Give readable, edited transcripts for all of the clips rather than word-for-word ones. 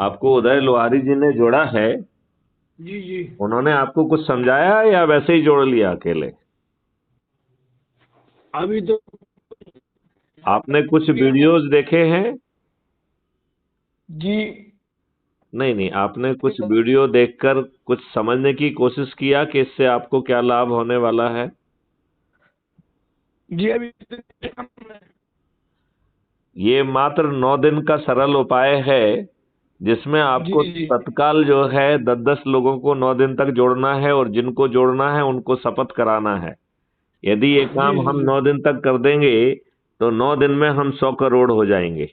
आपको उदय लोहारी जी ने जोड़ा है। जी जी। उन्होंने आपको कुछ समझाया या वैसे ही जोड़ लिया अकेले? अभी तो आपने कुछ वीडियोस देखे हैं? जी। नहीं नहीं, आपने कुछ वीडियो देखकर कुछ समझने की कोशिश किया कि इससे आपको क्या लाभ होने वाला है? जी अभी ये मात्र 9 दिन का सरल उपाय है, जिसमें जी आपको जी तत्काल जो है 10-10 लोगों को 9 दिन तक जोड़ना है, और जिनको जोड़ना है उनको शपथ कराना है। यदि ये जी काम हम जी 9 दिन तक कर देंगे तो 9 दिन में हम 100 करोड़ हो जाएंगे।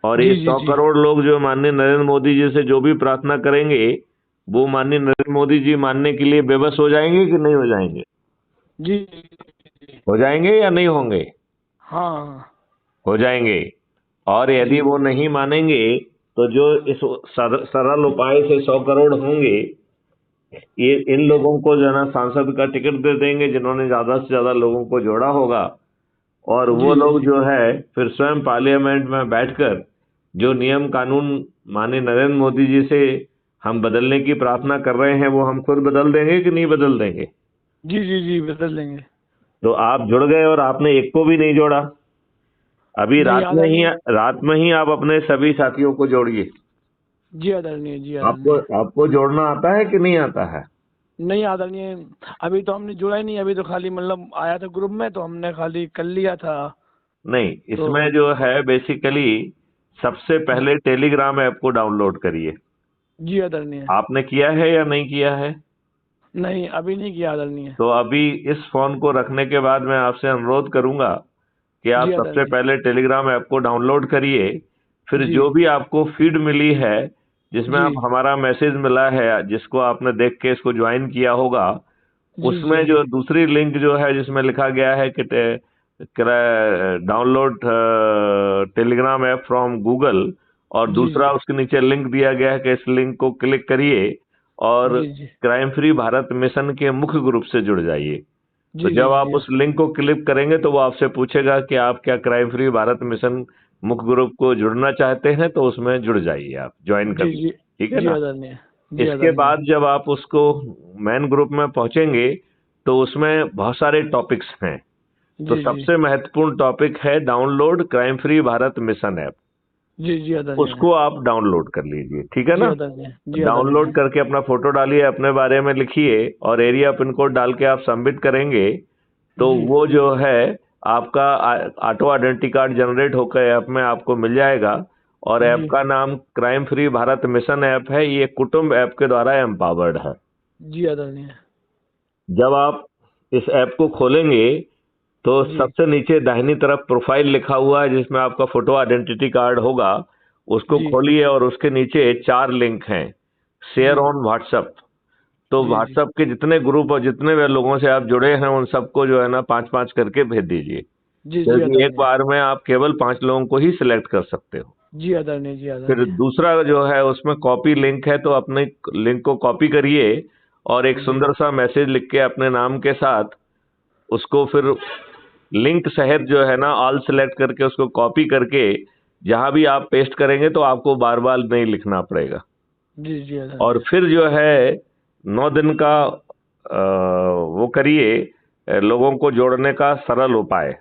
और ये जी जी 100 जी करोड़ लोग जो माननीय नरेंद्र मोदी जी से जो भी प्रार्थना करेंगे, वो माननीय नरेंद्र मोदी जी मानने के लिए बेबस हो जाएंगे कि नहीं हो जाएंगे? जी। हो जाएंगे या नहीं होंगे? हाँ हो जाएंगे। और यदि जी वो नहीं मानेंगे तो जो इस सरल उपाय से 100 करोड़ होंगे, ये इन लोगों को जो है ना सांसद का टिकट दे देंगे, जिन्होंने ज्यादा से ज्यादा लोगों को जोड़ा होगा। और जी वो जी लोग जी जो है फिर स्वयं पार्लियामेंट में बैठकर जो नियम कानून माननीय नरेंद्र मोदी जी से हम बदलने की प्रार्थना कर रहे हैं, वो हम खुद बदल देंगे कि नहीं बदल देंगे? जी जी जी बदल देंगे। तो आप जुड़ गए और आपने एक को भी नहीं जोड़ा। अभी नहीं आदरणीय। रात में ही आप अपने सभी साथियों को जोड़िए। जी आदरणीय। जी आपको आदरणीय। आपको जोड़ना आता है कि नहीं आता है? नहीं आदरणीय, अभी तो हमने जुड़ा ही नहीं। अभी तो खाली मतलब आया था ग्रुप में तो हमने खाली कर लिया था। नहीं, तो इसमें जो है बेसिकली सबसे पहले टेलीग्राम ऐप को डाउनलोड करिए। जी आदरणीय। आपने किया है या नहीं किया है? नहीं अभी नहीं किया आदरणीय। तो अभी इस फोन को रखने के बाद मैं आपसे अनुरोध करूंगा कि आप जी सबसे आदरणीय। पहले टेलीग्राम ऐप को डाउनलोड करिए। फिर जी जो भी आपको फीड मिली है, जिसमें जी आप हमारा मैसेज मिला है, जिसको आपने देख के इसको ज्वाइन किया होगा, जी जी उसमें जी जो दूसरी लिंक जो है जिसमें लिखा गया है कि download Telegram app from Google, और जी दूसरा उसके नीचे लिंक दिया गया है कि इस लिंक को क्लिक करिए और जी जी क्राइम फ्री भारत मिशन के मुख्य ग्रुप से जुड़ जाइए। तो जी जी जब जी आप जी उस लिंक को क्लिक करेंगे तो वो आपसे पूछेगा कि आप क्या क्राइम फ्री भारत मिशन मुख्य ग्रुप को जुड़ना चाहते हैं, तो उसमें जुड़ जाइए, आप ज्वाइन कर जी लीजिए। जी ठीक है जी ना? आदरणीय। जी इसके आदरणीय। बाद जब आप उसको मेन ग्रुप में पहुंचेंगे तो उसमें बहुत सारे टॉपिक्स हैं। तो जी जी सबसे महत्वपूर्ण टॉपिक है download crime free Bharat mission app. जी जी आदरणीय। उसको आप डाउनलोड कर लीजिए, ठीक है जी ना? आदरणीय। जी डाउनलोड आदरणीय। करके अपना फोटो डालिए, अपने बारे में लिखिए, और एरिया पिन कोड डाल के आप सबमिट करेंगे तो जी वो जो है आपका ऑटो आइडेंटिटी कार्ड जनरेट होकर ऐप में आपको मिल जाएगा। और ऐप जी का नाम crime free Bharat mission app है। ये कुटुंब ऐप के द्वारा एम्पावर्ड है। जी आदरणीय। जब आप इस ऐप को खोलेंगे तो जी सबसे नीचे दाहिनी तरफ प्रोफाइल लिखा हुआ है, जिसमें आपका फोटो आइडेंटिटी कार्ड होगा। उसको जी खोलिए और उसके नीचे 4 लिंक हैं। शेयर जी ऑन व्हाट्सएप। तो जी जी व्हाट्सएप के जितने ग्रुप और जितने भी लोगों से आप जुड़े हैं उन सबको जो है ना 5-5 करके भेज दीजिए, जी जी क्योंकि एक आदरणीय। बार में आप केवल 5 लोगों को ही सिलेक्ट कर सकते हो। जी आदरणीय। जी फिर आदरणीय। दूसरा जो है उसमें कॉपी लिंक है, तो अपने लिंक को कॉपी करिए और एक जी सुंदर सा मैसेज लिख के अपने नाम के साथ उसको फिर लिंक सहित जो है ना ऑल सेलेक्ट करके उसको कॉपी करके जहां भी आप पेस्ट करेंगे तो आपको बार बार नहीं लिखना पड़ेगा। जी जी और आदरणीय। फिर जो है 9 दिन का वो करिए, लोगों को जोड़ने का सरल उपाय।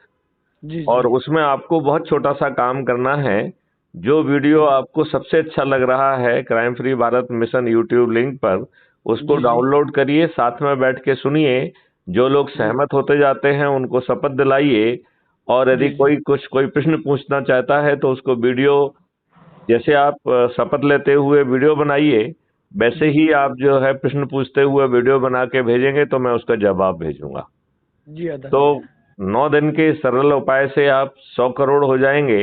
जी और जी उसमें आपको बहुत छोटा सा काम करना है। जो वीडियो आपको सबसे अच्छा लग रहा है crime free Bharat mission YouTube link पर, उसको जी जी डाउनलोड करिए, साथ में बैठ के सुनिए। जो लोग जी सहमत होते जाते हैं उनको शपथ दिलाइए। और यदि जी जी कोई प्रश्न पूछना चाहता है तो उसको वीडियो, जैसे आप शपथ लेते हुए वीडियो बनाइए, वैसे जी ही आप जो है प्रश्न पूछते हुए वीडियो बना के भेजेंगे तो मैं उसका जवाब भेजूंगा। जी तो आदरणीय। 9 दिन के सरल उपाय से आप 100 करोड़ हो जाएंगे।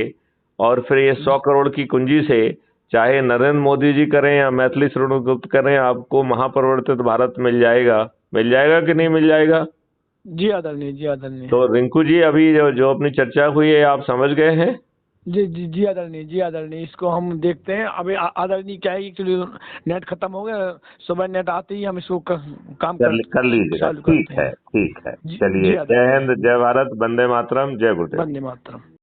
और फिर ये 100 करोड़ की कुंजी से चाहे नरेंद्र मोदी जी करें या मैथिली शरण गुप्त करें, आपको महापरिवर्तित भारत मिल जाएगा। मिल जाएगा कि नहीं मिल जाएगा? जी आदरणीय। जी आदरणीय। तो रिंकू जी, अभी जो अपनी चर्चा हुई है आप समझ गए हैं? जी जी जी आदरणीय। जी आदरणीय, इसको हम देखते हैं। अभी आदरणीय क्या है, एक्चुअली नेट खत्म हो गया। सुबह नेट आते ही हम इसको काम कर लीजिएगा, चालू ठीक करते है, हैं। ठीक है। जी चलिए, जी जय आदरणीय। हिंद, जय भारत, वंदे मातरम, जय गुरुदेव। वंदे मातरम।